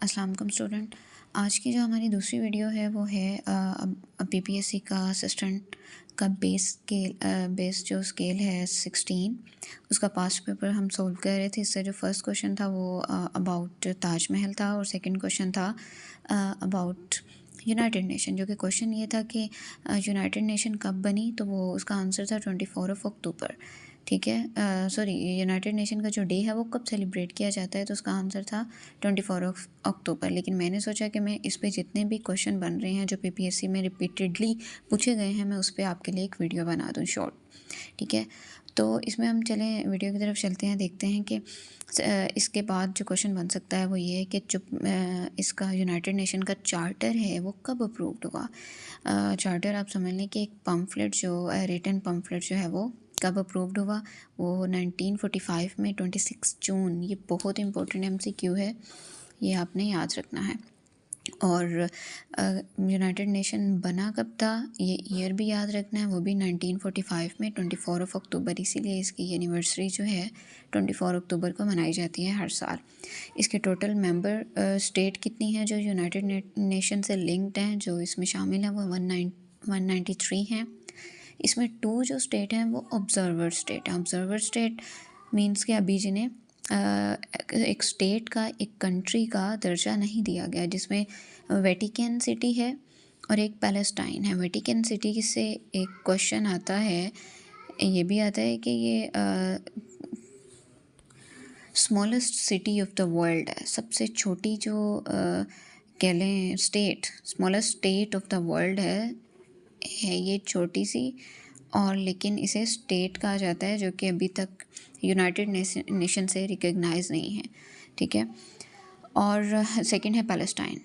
अस्सलाम वालेकुम स्टूडेंट। आज की जो हमारी दूसरी वीडियो है वो है पीपीएससी का असिस्टेंट का बेस जो स्केल है 16, उसका पास्ट पेपर हम सोल्व कर रहे थे। इससे जो फर्स्ट क्वेश्चन था वो अबाउट ताजमहल था और सेकंड क्वेश्चन था अबाउट यूनाइटेड नेशन। जो कि क्वेश्चन ये था कि यूनाइटेड नेशन कब बनी, तो वो उसका आंसर था 24 अक्टूबर। ठीक है, सॉरी, यूनाइटेड नेशन का जो डे है वो कब सेलिब्रेट किया जाता है, तो उसका आंसर था 24 अक्टूबर। लेकिन मैंने सोचा कि मैं इस पे जितने भी क्वेश्चन बन रहे हैं जो पीपीएससी में रिपीटेडली पूछे गए हैं, मैं उस पर आपके लिए एक वीडियो बना दूँ शॉर्ट। ठीक है, तो इसमें हम चलें वीडियो की तरफ चलते हैं, देखते हैं कि इसके बाद जो क्वेश्चन बन सकता है वो ये है कि जो इसका यूनाइटेड नेशन का चार्टर है वो कब अप्रूव्ड हुआ। चार्टर आप समझ लें कि एक पम्फलेट जो रिटन पम्फलेट जो है वो कब अप्रूव्ड हुआ। वो 1945 में 26 जून। ये बहुत इंपॉर्टेंट एमसीक्यू है, ये आपने याद रखना है। और यूनाइटेड नेशन बना कब था, ये ईयर भी याद रखना है, वो भी 1945 में 24 अक्टूबर। इसीलिए इसकी एनिवर्सरी जो है 24 अक्टूबर को मनाई जाती है हर साल। इसके टोटल मेंबर स्टेट कितनी हैं जो यूनाइटेड नेशन से लिंक्ड हैं, जो इसमें शामिल हैं, वो 193 हैं। इसमें 2 जो स्टेट हैं वो ऑब्जर्वर स्टेट हैं। ऑब्जर्वर स्टेट मींस कि अभी जिन्हें एक स्टेट का, एक कंट्री का दर्जा नहीं दिया गया, जिसमें वेटिकन सिटी है और एक पैलेस्टाइन है। वेटिकन सिटी से एक क्वेश्चन आता है, ये भी आता है कि ये smallest city of the world है, सबसे छोटी जो कह लें state, smallest state of the world है ये छोटी सी, और लेकिन इसे स्टेट कहा जाता है, जो कि अभी तक यूनाइटेड नेशन से रिकग्नाइज नहीं है। ठीक है, और सेकंड है पैलेस्टाइन।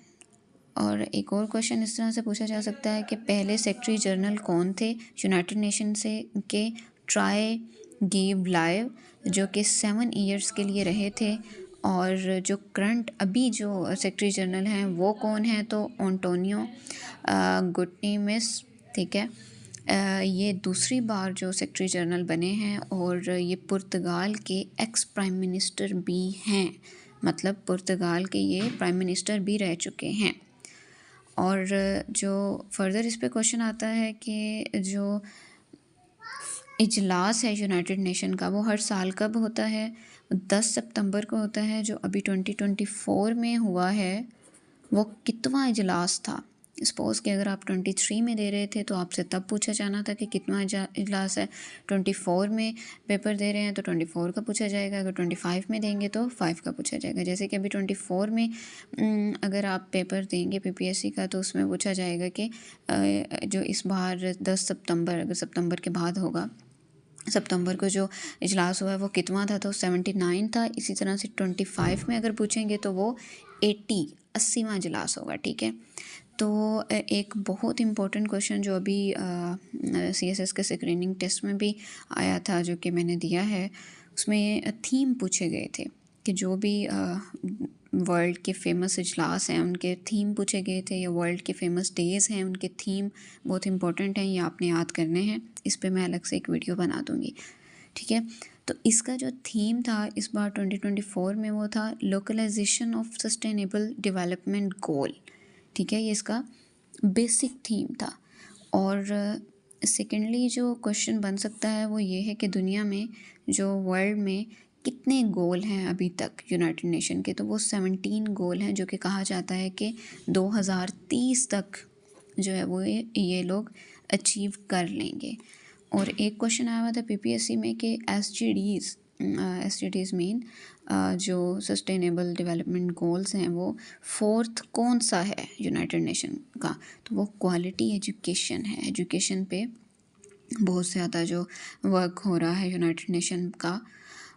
और एक और क्वेश्चन इस तरह से पूछा जा सकता है कि पहले सेक्रेटरी जनरल कौन थे यूनाइटेड नेशन से के, ट्राई गिव लाइव, जो कि 7 ईयर्स के लिए रहे थे। और जो करंट अभी जो सेक्रेटरी जनरल हैं वो कौन है, तो एंटोनियो गुटेरेस। ठीक है, ये दूसरी बार जो सेक्रेटरी जनरल बने हैं, और ये पुर्तगाल के एक्स प्राइम मिनिस्टर भी हैं, मतलब पुर्तगाल के ये प्राइम मिनिस्टर भी रह चुके हैं। और जो फर्दर इस पे क्वेश्चन आता है कि जो इजलास है यूनाइटेड नेशन का वो हर साल कब होता है, 10 सितंबर को होता है। जो अभी 2024 में हुआ है वो कितवां इजलास था। सपोज़ कि अगर आप 23 में दे रहे थे तो आपसे तब पूछा जाना था कि कितना इजलास है। 24 में पेपर दे रहे हैं तो 24 का पूछा जाएगा, अगर 25 में देंगे तो 5 का पूछा जाएगा। जैसे कि अभी 24 में अगर आप पेपर देंगे पीपीएससी का तो उसमें पूछा जाएगा कि जो इस बार 10 सितंबर, अगर सितंबर के बाद होगा, सितंबर को जो इजलास हुआ है वो कितवां था, तो 79 था। इसी तरह से 25 में अगर पूछेंगे तो वो 80वां इजलास होगा। ठीक है, तो एक बहुत इम्पोर्टेंट क्वेश्चन जो अभी सीएसएस के स्क्रीनिंग टेस्ट में भी आया था, जो कि मैंने दिया है, उसमें थीम पूछे गए थे कि जो भी वर्ल्ड के फेमस इजलास हैं उनके थीम पूछे गए थे, या वर्ल्ड के फेमस डेज़ हैं उनके थीम बहुत इंपॉर्टेंट हैं, ये आपने याद करने हैं। इस पे मैं अलग से एक वीडियो बना दूँगी। ठीक है, तो इसका जो थीम था इस बार 2024 में वो था localisation of sustainable development goal. ठीक है, ये इसका बेसिक थीम था। और सेकेंडली जो क्वेश्चन बन सकता है वो ये है कि दुनिया में, जो वर्ल्ड में कितने गोल हैं अभी तक यूनाइटेड नेशन के, तो वो 17 गोल हैं, जो कि कहा जाता है कि 2030 तक जो है वो ये लोग अचीव कर लेंगे। और एक क्वेश्चन आया हुआ था पीपीएससी में कि एसडीडीज़ मीन जो सस्टेनेबल डेवलपमेंट गोल्स हैं वो 4th कौन सा है यूनाइटेड नेशन का, तो वो क्वालिटी एजुकेशन है। एजुकेशन पे बहुत ज़्यादा जो वर्क हो रहा है यूनाइटेड नेशन का,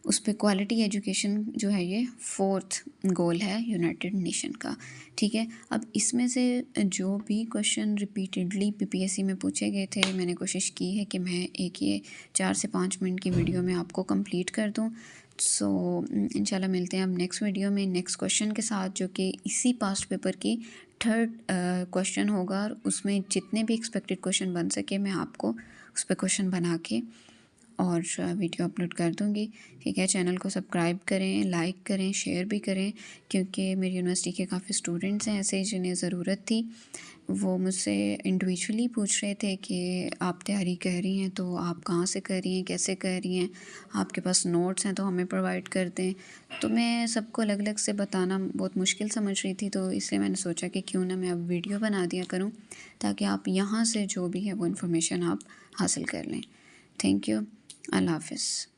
उस पर क्वालिटी एजुकेशन जो है ये 4th गोल है यूनाइटेड नेशन का। ठीक है, अब इसमें से जो भी क्वेश्चन रिपीटेडली पीपीएससी में पूछे गए थे, मैंने कोशिश की है कि मैं एक ये 4 से 5 मिनट की वीडियो में आपको कंप्लीट कर दूं। सो इंशाल्लाह मिलते हैं अब नेक्स्ट वीडियो में नेक्स्ट क्वेश्चन के साथ, जो कि इसी पास्ट पेपर की 3rd क्वेश्चन होगा। और उसमें जितने भी एक्सपेक्टेड क्वेश्चन बन सके मैं आपको उस पर क्वेश्चन बना के और वीडियो अपलोड कर दूँगी, ठीक है। चैनल को सब्सक्राइब करें, लाइक करें, शेयर भी करें, क्योंकि मेरी यूनिवर्सिटी के काफ़ी स्टूडेंट्स हैं ऐसे जिन्हें ज़रूरत थी। वो मुझसे इंडिविजुअली पूछ रहे थे कि आप तैयारी कर रही हैं तो आप कहाँ से कर रही हैं, कैसे कर रही हैं, आपके पास नोट्स हैं तो हमें प्रोवाइड कर दें। तो मैं सबको अलग अलग से बताना बहुत मुश्किल समझ रही थी, तो इसलिए मैंने सोचा कि क्यों ना मैं अब वीडियो बना दिया करूं, ताकि आप यहाँ से जो भी है वो इन्फॉर्मेशन आप हासिल कर लें। Thank you. अल्लाह हाफ़िज़।